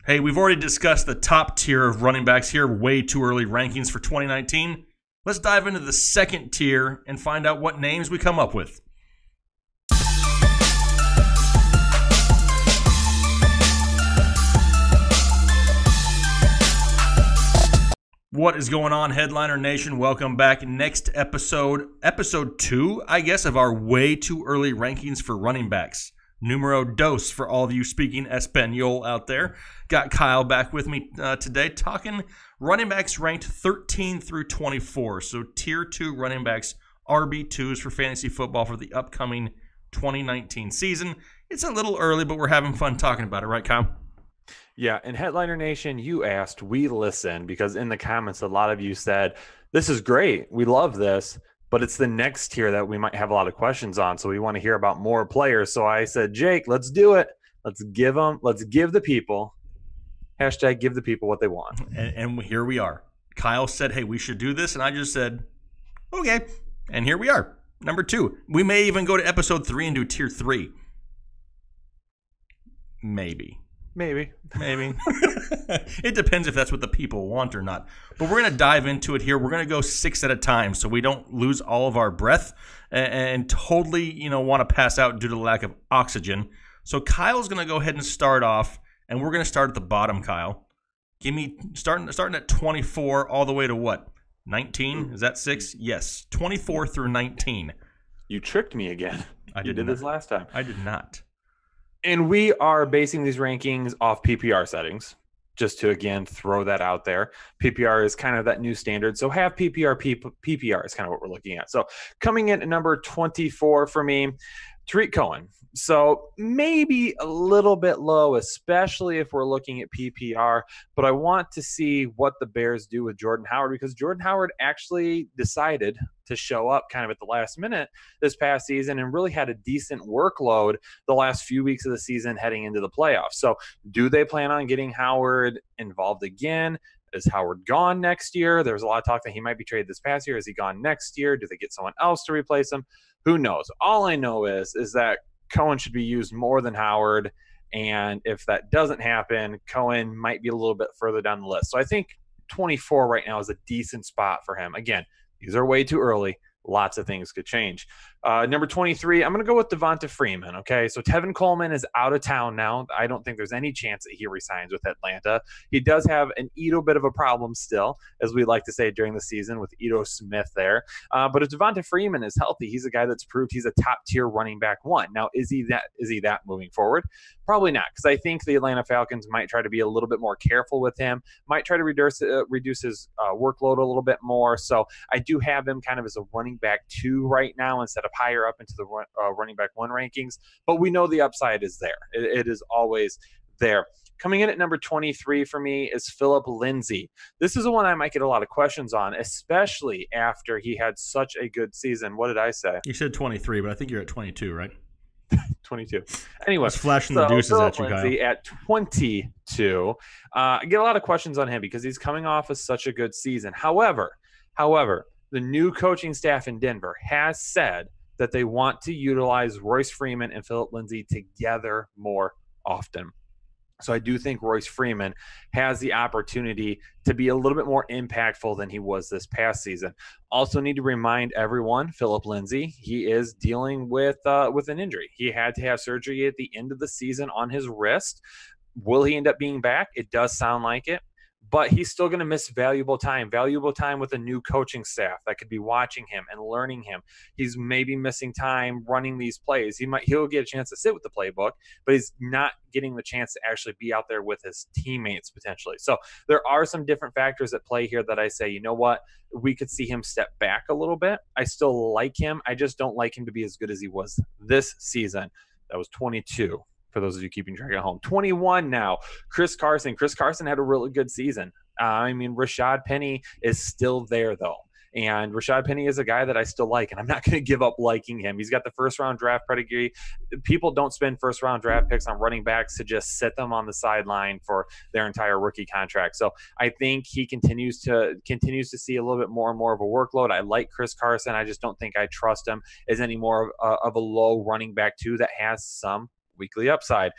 Hey, we've already discussed the top tier of running backs here, way too early rankings for 2019. Let's dive into the second tier and find out what names we come up with. What is going on, Headliner Nation? Welcome back. Next episode 2, I guess, of our way too early rankings for running backs. Numero dos for all of you speaking Espanol out there. Got Kyle back with me today talking running backs ranked 13 through 24. So tier 2 running backs, RB2s for fantasy football for the upcoming 2019 season. It's a little early, but we're having fun talking about it, right, Kyle? Yeah, and Headliner Nation, you asked, we listened, because in the comments, a lot of you said, this is great, we love this, but it's the next tier that we might have a lot of questions on, so we want to hear about more players. So I said, Jake, let's do it. Let's give the people, hashtag give the people what they want. And here we are. Kyle said, hey, we should do this, and I just said, okay, and here we are. Number 2. We may even go to episode 3 and do tier 3. Maybe. It depends if that's what the people want or not. But we're going to dive into it here. We're going to go 6 at a time so we don't lose all of our breath and totally, want to pass out due to the lack of oxygen. So Kyle's going to go ahead and start off, and we're going to start at the bottom, Kyle. Give me starting at 24 all the way to what? 19? Is that 6? Yes. 24 through 19. You tricked me again. You did this last time. I did not. And we are basing these rankings off PPR settings, just to, again, throw that out there. PPR is kind of that new standard. So have PPR is kind of what we're looking at. So coming in at number 24 for me, Tariq Cohen. So maybe a little bit low, especially if we're looking at PPR. But I want to see what the Bears do with Jordan Howard, because Jordan Howard actually decided to show up kind of at the last minute this past season and really had a decent workload the last few weeks of the season heading into the playoffs. So do they plan on getting Howard involved again? Is Howard gone next year? There was a lot of talk that he might be traded this past year. Is he gone next year? Do they get someone else to replace him? Who knows? All I know is that Cohen should be used more than Howard. And if that doesn't happen, Cohen might be a little bit further down the list. So I think 24 right now is a decent spot for him. Again, these are way too early. Lots of things could change. Number 23, I'm going to go with Devonta Freeman, okay? So Tevin Coleman is out of town now. I don't think there's any chance that he resigns with Atlanta. He does have an Ito bit of a problem still, as we like to say during the season, with Ito Smith there. But if Devonta Freeman is healthy, he's a guy that's proved he's a top-tier running back 1. Now, is he that moving forward? Probably not, because I think the Atlanta Falcons might try to be a little bit more careful with him, might try to reduce his workload a little bit more. So I do have him kind of as a running back 2 right now instead of higher up into the running back 1 rankings. But we know the upside is there. It is always there. Coming in at number 23 for me is Philip Lindsay. This is the one I might get a lot of questions on, especially after he had such a good seaget. What did I say? You said 23, but I think you're at 22, right? 22. Anyway, just flashing the deuces at you, Kyle. At 22, I get a lot of questions on him because he's coming off of such a good season. However, the new coaching staff in Denver has said that they want to utilize Royce Freeman and Philip Lindsay together more often. So I do think Royce Freeman has the opportunity to be a little bit more impactful than he was this past season. Also need to remind everyone, Philip Lindsay, he is dealing with an injury. He had to have surgery at the end of the season on his wrist. Will he end up being back? It does sound like it. But he's still going to miss valuable time with a new coaching staff that could be watching him and learning him. He's maybe missing time running these plays. He'll get a chance to sit with the playbook, but he's not getting the chance to actually be out there with his teammates potentially. So there are some different factors at play here that I say, you know what, we could see him step back a little bit. I still like him. I just don't like him to be as good as he was this season. That was 22. For those of you keeping track at home. 21 now. Chris Carson. Chris Carson had a really good season. Rashad Penny is still there, though. And Rashad Penny is a guy that I still like, and I'm not going to give up liking him. He's got the first-round draft pedigree. People don't spend first-round draft picks on running backs to just sit them on the sideline for their entire rookie contract. So I think he continues to see a little bit more and more of a workload. I like Chris Carson. I just don't think I trust him as any more of a low running back, too, that has some weekly upside.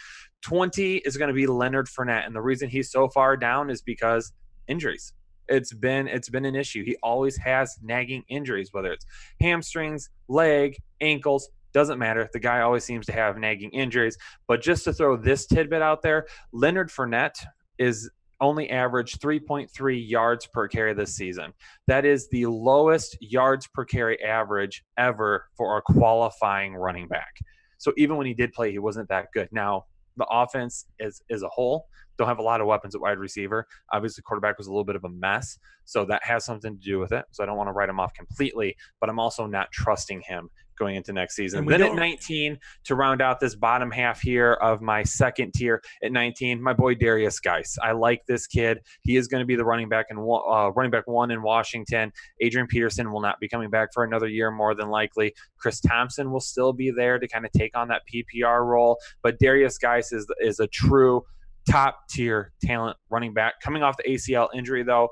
20 is going to be Leonard Fournette, and the reason he's so far down is because injuries. It's been an issue. He always has nagging injuries, whether it's hamstrings, leg, ankles, doesn't matter. The guy always seems to have nagging injuries. But just to throw this tidbit out there, Leonard Fournette is only averaged 3.3 yards per carry this season. That is the lowest yards per carry average ever for a qualifying running back. So even when he did play, he wasn't that good. Now, the offense as a whole don't have a lot of weapons at wide receiver. Obviously, quarterback was a little bit of a mess, so that has something to do with it. So I don't want to write him off completely, but I'm also not trusting him going into next season. Then at 19, to round out this bottom half here of my second tier, at 19, my boy Darius Geis. I like this kid. He is going to be the running back one in Washington. Adrian Peterson will not be coming back for another year, more than likely. Chris Thompson will still be there to kind of take on that PPR role, but Darius Geis is a true top tier talent running back. Coming off the ACL injury, though,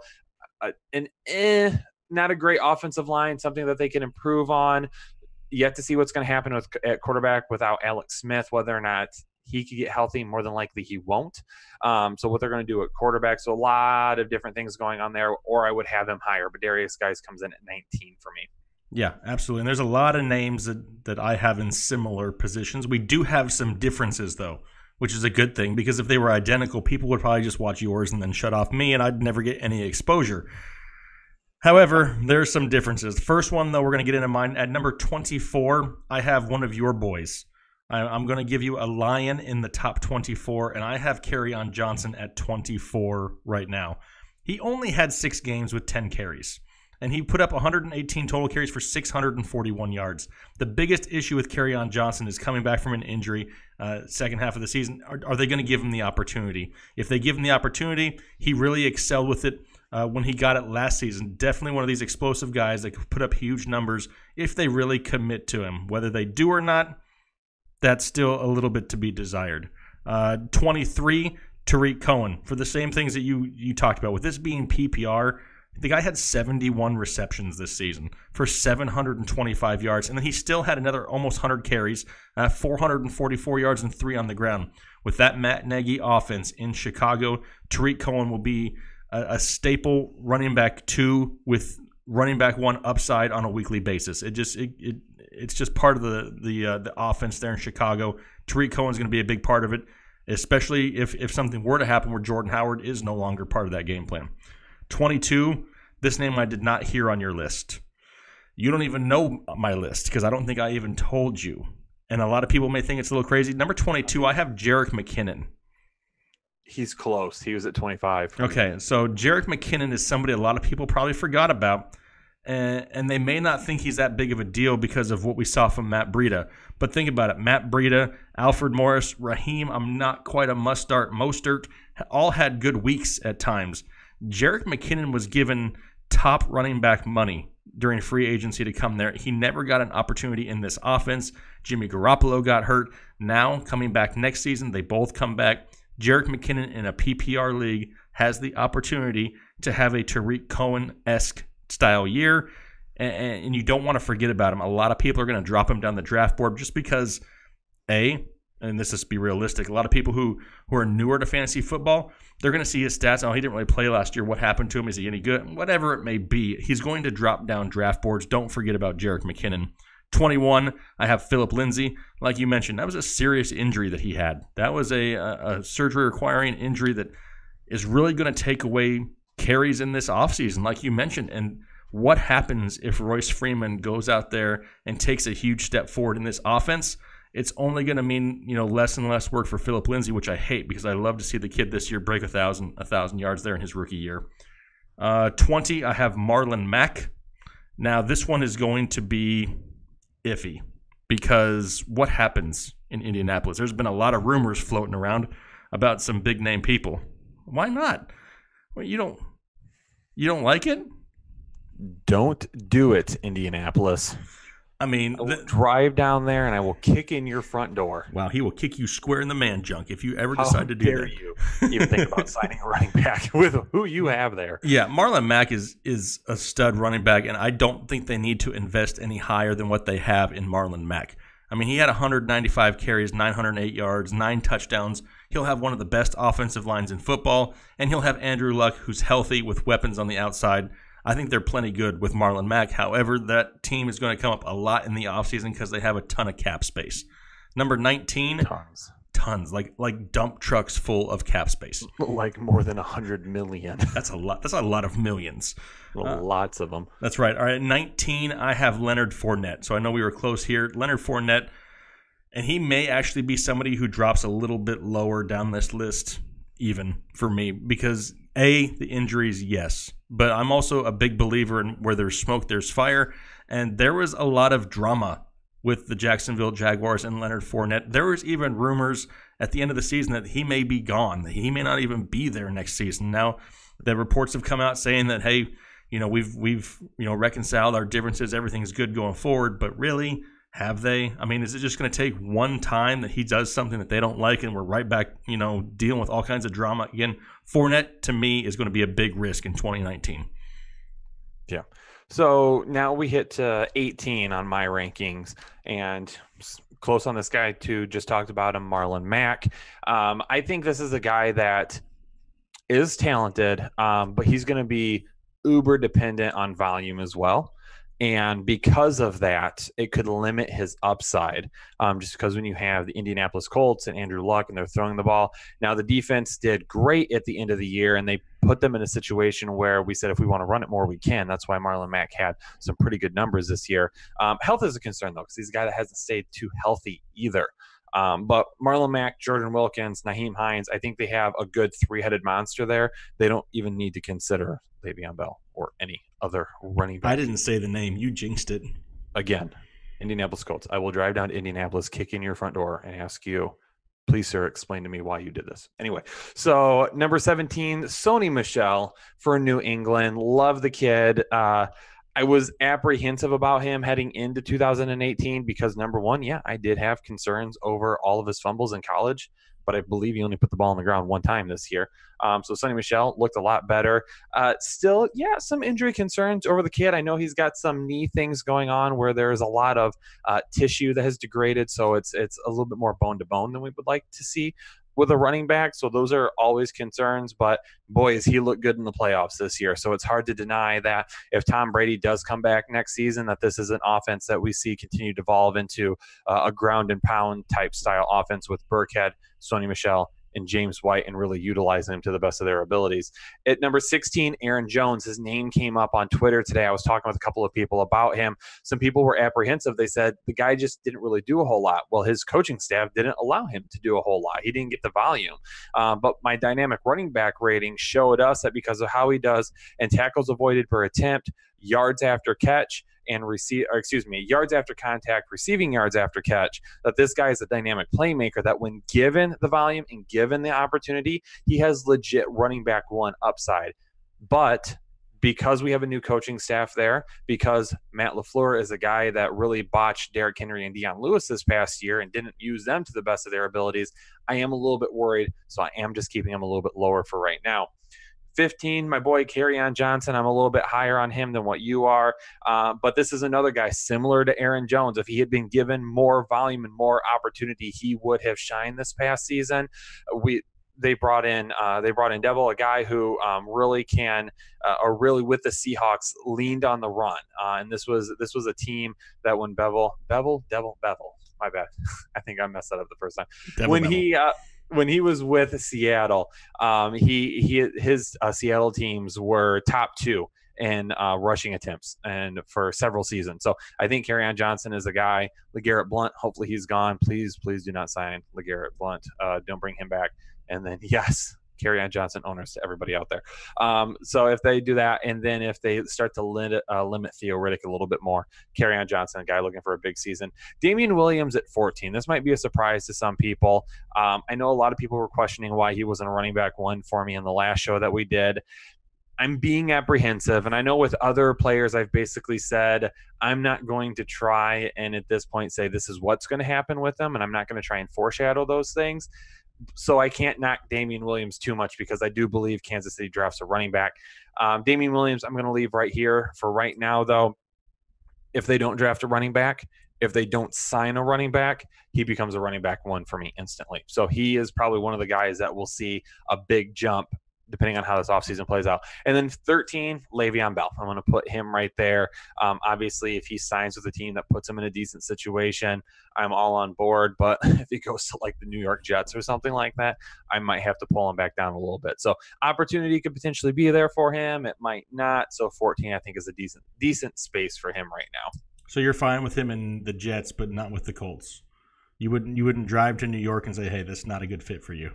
not a great offensive line, something that they can improve on. Yet to see what's going to happen at quarterback without Alex Smith, whether or not he could get healthy. More than likely he won't. So what they're going to do at quarterback. So a lot of different things going on there, or I would have him higher. But Darius Geis comes in at 19 for me. Yeah, absolutely. And there's a lot of names that I have in similar positions. We do have some differences, though, which is a good thing, because if they were identical, people would probably just watch yours and then shut off me, and I'd never get any exposure. However, there's some differences. The first one, though, we're going to get into mine. At number 24, I have one of your boys. I'm going to give you a Lion in the top 24, and I have Kerryon Johnson at 24 right now. He only had 6 games with 10 carries, and he put up 118 total carries for 641 yards. The biggest issue with Kerryon Johnson is coming back from an injury second half of the season. Are they going to give him the opportunity? If they give him the opportunity, he really excelled with it. When he got it last season. Definitely one of these explosive guys that could put up huge numbers if they really commit to him. Whether they do or not, that's still a little bit to be desired. 23, Tariq Cohen, for the same things that you talked about. With this being PPR, the guy had 71 receptions this season for 725 yards, and then he still had another almost 100 carries, 444 yards and 3 on the ground. With that Matt Nagy offense in Chicago, Tariq Cohen will be a staple running back 2 with running back 1 upside on a weekly basis. It's just part of the offense there in Chicago. Tariq Cohen's going to be a big part of it, especially if something were to happen where Jordan Howard is no longer part of that game plan. 22, this name I did not hear on your list. You don't even know my list because I don't think I even told you. And a lot of people may think it's a little crazy. Number 22, I have Jerick McKinnon. He's close. He was at 25. Okay, so Jerick McKinnon is somebody a lot of people probably forgot about, and they may not think he's that big of a deal because of what we saw from Matt Breida. But think about it. Matt Breida, Alfred Morris, Raheem, I'm not quite a Mostert, all had good weeks at times. Jerick McKinnon was given top running back money during free agency to come there. He never got an opportunity in this offense. Jimmy Garoppolo got hurt. Now, coming back next season, they both come back. Jerick McKinnon in a PPR league has the opportunity to have a Tariq Cohen-esque style year, and you don't want to forget about him. A lot of people are going to drop him down the draft board just because, and this is to be realistic, a lot of people who are newer to fantasy football, they're going to see his stats. Oh, he didn't really play last year. What happened to him? Is he any good? Whatever it may be, he's going to drop down draft boards. Don't forget about Jerick McKinnon. 21, I have Philip Lindsay. Like you mentioned, that was a serious injury that he had. That was a surgery requiring injury that is really going to take away carries in this offseason, like you mentioned. And what happens if Royce Freeman goes out there and takes a huge step forward in this offense? It's only going to mean, less and less work for Philip Lindsay, which I hate because I love to see the kid this year break 1,000 yards there in his rookie year. 20, I have Marlon Mack. Now, this one is going to be iffy because what happens in Indianapolis? There's been a lot of rumors floating around about some big name people. Why not? Well, you don't like it? Don't do it, Indianapolis. I mean, drive down there and I will kick in your front door. Wow, he will kick you square in the man junk if you ever decide to do that. How dare you even think about signing a running back with who you have there? Yeah, Marlon Mack is a stud running back, and I don't think they need to invest any higher than what they have in Marlon Mack. I mean, he had 195 carries, 908 yards, 9 touchdowns. He'll have one of the best offensive lines in football, and he'll have Andrew Luck, who's healthy with weapons on the outside. I think they're plenty good with Marlon Mack. However, that team is going to come up a lot in the offseason because they have a ton of cap space. Number 19, tons, like dump trucks full of cap space. Like more than 100 million. That's a lot. That's a lot of millions. Lots of them. That's right. All right, 19, I have Leonard Fournette. So I know we were close here. Leonard Fournette, and he may actually be somebody who drops a little bit lower down this list even for me because, A, the injuries, yes. But I'm also a big believer in where there's smoke, there's fire. And there was a lot of drama with the Jacksonville Jaguars and Leonard Fournette. There was even rumors at the end of the season that he may be gone. That he may not even be there next season. Now, the reports have come out saying that, hey, we've reconciled our differences. Everything's good going forward. But really, have they? I mean, is it just going to take one time that he does something that they don't like and we're right back, dealing with all kinds of drama? Again, Fournette, to me, is going to be a big risk in 2019. Yeah. So now we hit to 18 on my rankings, and close on this guy too. Just talked about him, Marlon Mack. I think this is a guy that is talented, but he's going to be uber dependent on volume as well. And because of that, it could limit his upside, just because when you have the Indianapolis Colts and Andrew Luck and they're throwing the ball. Now, the defense did great at the end of the year, and they put them in a situation where we said if we want to run it more, we can. That's why Marlon Mack had some pretty good numbers this year. Health is a concern, though, because he's a guy that hasn't stayed too healthy either. But Marlon Mack, Jordan Wilkins, Nyheim Hines, I think they have a good three-headed monster there. They don't even need to consider Le'Veon Bell or any other running back. I didn't say the name. You jinxed it. Again, Indianapolis Colts. I will drive down to Indianapolis, kick in your front door, and ask you, please, sir, explain to me why you did this. Anyway, so number 17, Sony Michel for New England. Love the kid. I was apprehensive about him heading into 2018 because, number one, I did have concerns over all of his fumbles in college, but I believe he only put the ball on the ground one time this year. So Sony Michel looked a lot better. Still, some injury concerns over the kid. I know he's got some knee things going on where there's a lot of tissue that has degraded, so it's a little bit more bone-to-bone than we would like to see with a running back. So those are always concerns, but boy, has he looked good in the playoffs this year. So it's hard to deny that if Tom Brady does come back next season, that this is an offense that we see continue to evolve into a ground and pound type style offense with Burkhead, Sony Michel, and James White, and really utilizing him to the best of their abilities. At number 16, Aaron Jones. His name came up on Twitter today. I was talking with a couple of people about him. Some people were apprehensive. They said the guy just didn't really do a whole lot. Well, his coaching staff didn't allow him to do a whole lot. He didn't get the volume. But my dynamic running back rating showed us that because of how he does in tackles avoided per attempt, yards after catch, and yards after contact, receiving yards after catch, that this guy is a dynamic playmaker that when given the volume and given the opportunity, he has legit running back one upside. But because we have a new coaching staff there, because Matt LaFleur is a guy that really botched Derrick Henry and Deion Lewis this past year and didn't use them to the best of their abilities, I am a little bit worried, so I am just keeping him a little bit lower for right now. 15, my boy Kerryon Johnson. I'm a little bit higher on him than what you are. But this is another guy similar to Aaron Jones. If he had been given more volume and more opportunity, he would have shined this past season. They brought in Devil, a guy who really can, or really with the Seahawks, leaned on the run. And this was a team that when Bevel, my bad. I think I messed that up the first time. When he was with Seattle, his Seattle teams were top 2 in rushing attempts and for several seasons. So I think Kerryon Johnson is a guy. LeGarrette Blount, hopefully he's gone. Please do not sign LeGarrette Blount. Don't bring him back. And then, yes, Kerryon Johnson owners to everybody out there. So if they do that, and then if they start to limit Theo Riddick a little bit more, Kerryon Johnson, a guy looking for a big season. Damian Williams at 14. This might be a surprise to some people. I know a lot of people were questioning why he wasn't a running back one for me in the last show that we did. I'm being apprehensive, and I know with other players I've basically said I'm not going to try and at this point say this is what's going to happen with them, and I'm not going to try and foreshadow those things. So I can't knock Damian Williams too much because I do believe Kansas City drafts a running back. Damian Williams, I'm going to leave right here for right now, though. If they don't draft a running back, If they don't sign a running back, he becomes a running back 1 for me instantly. So he is probably one of the guys that will see a big jump depending on how this offseason plays out. And then 13, Le'Veon Bell. I'm going to put him right there. Obviously, if he signs with a team that puts him in a decent situation, I'm all on board. But if he goes to like the New York Jets or something like that, I might have to pull him back down a little bit. So opportunity could potentially be there for him. It might not. So 14, I think, is a decent space for him right now. So you're fine with him in the Jets, but not with the Colts. You wouldn't drive to New York and say, "Hey, this is not a good fit for you."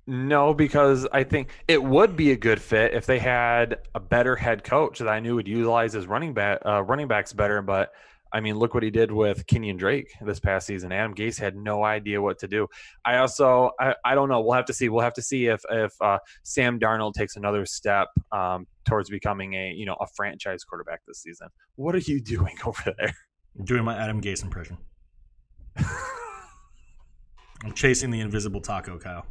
No, because I think it would be a good fit if they had a better head coach that I knew would utilize his running backs better. But I mean, look what he did with Kenyon Drake this past season. Adam Gase had no idea what to do. I don't know. We'll have to see. We'll have to see if Sam Darnold takes another step towards becoming a franchise quarterback this season. What are you doing over there? I'm doing my Adam Gase impression. I'm chasing the invisible taco, Kyle.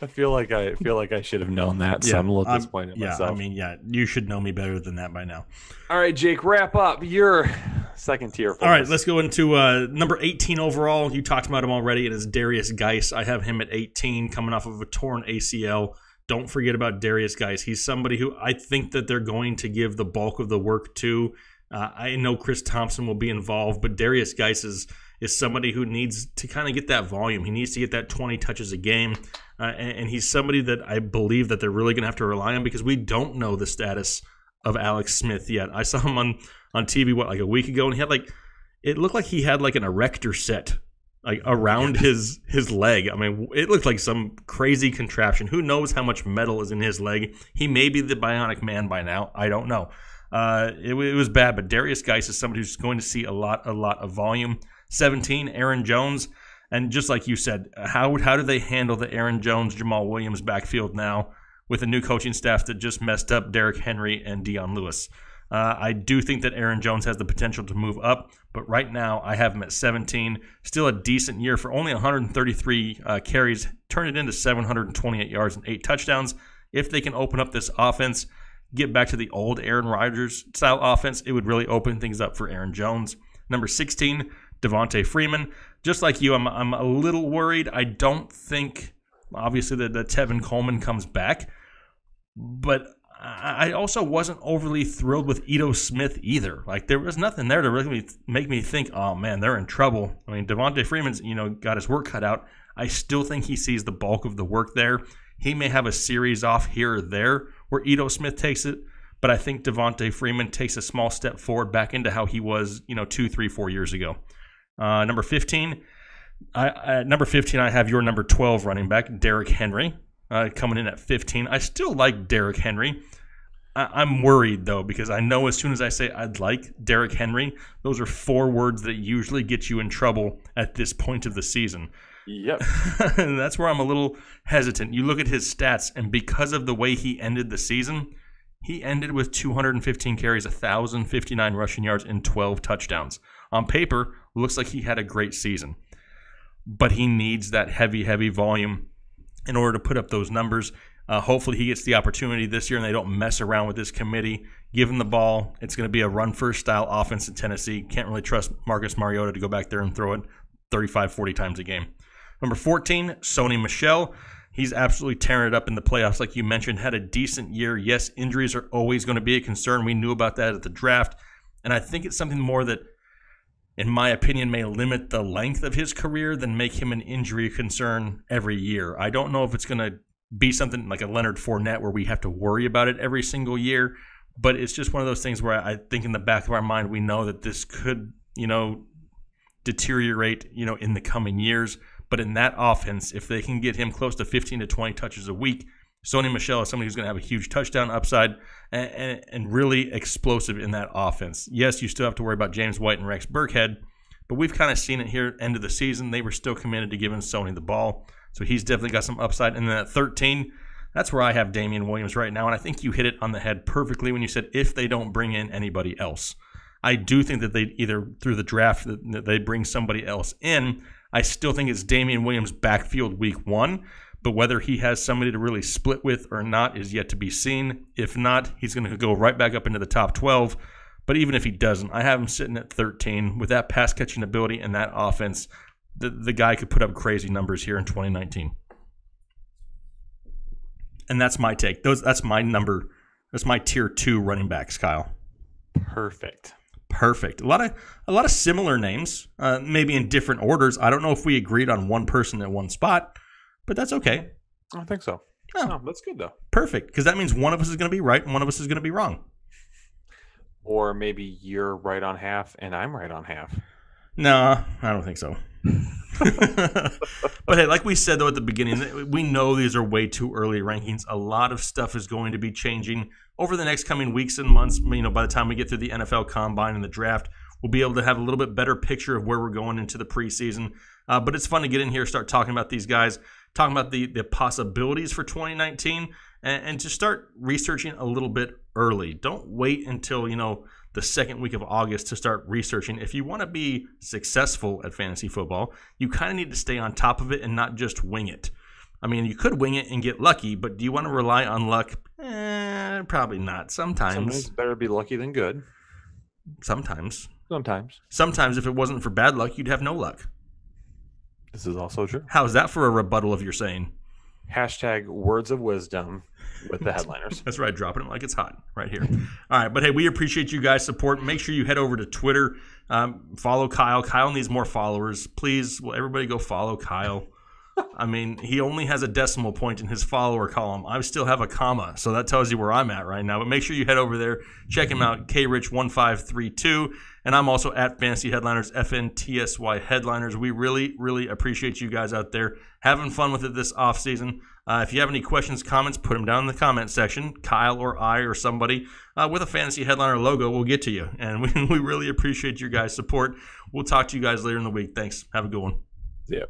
I feel like I should have known that, so I'm a little disappointed in myself. I mean, you should know me better than that by now. All right, Jake, wrap up your second tier. All right, let's go into number 18 overall. You talked about him already. It is Darius Geis. I have him at 18, coming off of a torn ACL. Don't forget about Darius Geis. He's somebody who I think that they're going to give the bulk of the work to. I know Chris Thompson will be involved, but Darius Geis is somebody who needs to kind of get that volume. He needs to get that 20 touches a game. And he's somebody that I believe that they're really going to have to rely on because we don't know the status of Alex Smith yet. I saw him on TV, like a week ago, and he had it looked like he had like an erector set around his leg. I mean, it looked like some crazy contraption. Who knows how much metal is in his leg? He may be the Bionic Man by now. I don't know. It was bad, but Darius Geis is somebody who's going to see a lot of volume. 17, Aaron Jones. And just like you said, how do they handle the Aaron Jones, Jamal Williams backfield now with a new coaching staff that just messed up Derrick Henry and Dion Lewis? I do think that Aaron Jones has the potential to move up, but right now I have him at 17. Still a decent year for only 133 carries, turn it into 728 yards and 8 touchdowns. If they can open up this offense, get back to the old Aaron Rodgers style offense, it would really open things up for Aaron Jones. Number 16, Devontae Freeman. Just like you, I'm a little worried. I don't think, obviously, that Tevin Coleman comes back. But I also wasn't overly thrilled with Ito Smith either. Like, there was nothing there to really make me think, oh, man, they're in trouble. I mean, Devontae Freeman's, got his work cut out. I still think he sees the bulk of the work there. He may have a series off here or there where Ito Smith takes it. But I think Devontae Freeman takes a small step forward back into how he was, 2, 3, 4 years ago. Number 15, I have your number 12 running back, Derrick Henry, coming in at 15. I still like Derrick Henry. I'm worried, though, because I know as soon as I say I'd like Derrick Henry, those are 4 words that usually get you in trouble at this point of the season. Yep. And that's where I'm a little hesitant. You look at his stats, and because of the way he ended the season, he ended with 215 carries, 1,059 rushing yards, and 12 touchdowns. On paper, looks like he had a great season. But he needs that heavy volume in order to put up those numbers. Hopefully he gets the opportunity this year and they don't mess around with this committee. Give him the ball. It's going to be a run-first style offense in Tennessee. Can't really trust Marcus Mariota to go back there and throw it 35, 40 times a game. Number 14, Sony Michel. He's absolutely tearing it up in the playoffs, like you mentioned. Had a decent year. Yes, injuries are always going to be a concern. We knew about that at the draft. And I think it's something more that, in my opinion, may limit the length of his career than make him an injury concern every year. I don't know if it's going to be something like a Leonard Fournette where we have to worry about it every single year, but it's just one of those things where I think in the back of our mind we know that this could, deteriorate, in the coming years. But in that offense, if they can get him close to 15 to 20 touches a week, Sony Michel is somebody who's going to have a huge touchdown upside and really explosive in that offense. Yes, you still have to worry about James White and Rex Burkhead, but we've kind of seen it here at the end of the season. They were still committed to giving Sony the ball, so he's definitely got some upside. And then at 13, that's where I have Damian Williams right now, and I think you hit it on the head perfectly when you said if they don't bring in anybody else. I do think that they either through the draft that they bring somebody else in. I still think it's Damian Williams' backfield week 1. But whether he has somebody to really split with or not is yet to be seen. If not, he's going to go right back up into the top 12. But even if he doesn't, I have him sitting at 13. With that pass catching ability and that offense, the guy could put up crazy numbers here in 2019. And that's my take. That's my number. That's my tier 2 running backs, Kyle. Perfect. A lot of similar names, maybe in different orders. I don't know if we agreed on one person at one spot, but that's okay. I think so. Oh, No, that's good, though. Perfect, because that means one of us is going to be right and one of us is going to be wrong. Or maybe you're right on half and I'm right on half. No, I don't think so. But hey, like we said, though, at the beginning, we know these are way too early rankings. A lot of stuff is going to be changing over the next coming weeks and months. By the time we get through the NFL Combine and the draft, we'll be able to have a little bit better picture of where we're going into the preseason. But it's fun to get in here, start talking about these guys, talking about the possibilities for 2019, and to start researching a little bit early. Don't wait until, the second week of August to start researching. If you want to be successful at fantasy football, you kind of need to stay on top of it and not just wing it. I mean, you could wing it and get lucky, but do you want to rely on luck? Probably not. Sometimes it's better be lucky than good. Sometimes, if it wasn't for bad luck, you'd have no luck. This is also true. How's that for a rebuttal of your saying? #, words of wisdom with the headliners. That's right, dropping it like it's hot right here. All right, but hey, we appreciate you guys' support. Make sure you head over to Twitter, follow Kyle. Kyle needs more followers. Please, will everybody go follow Kyle? I mean, he only has a decimal point in his follower column. I still have a comma, so that tells you where I'm at right now. But make sure you head over there, check him out, krich1532, and I'm also at Fantasy Headliners, FNTSY Headliners. We really, really appreciate you guys out there having fun with it this offseason. If you have any questions, comments, put them down in the comment section. Kyle or I or somebody with a Fantasy Headliner logo will get to you, and we really appreciate your guys' support. We'll talk to you guys later in the week. Thanks. Have a good one. Yeah.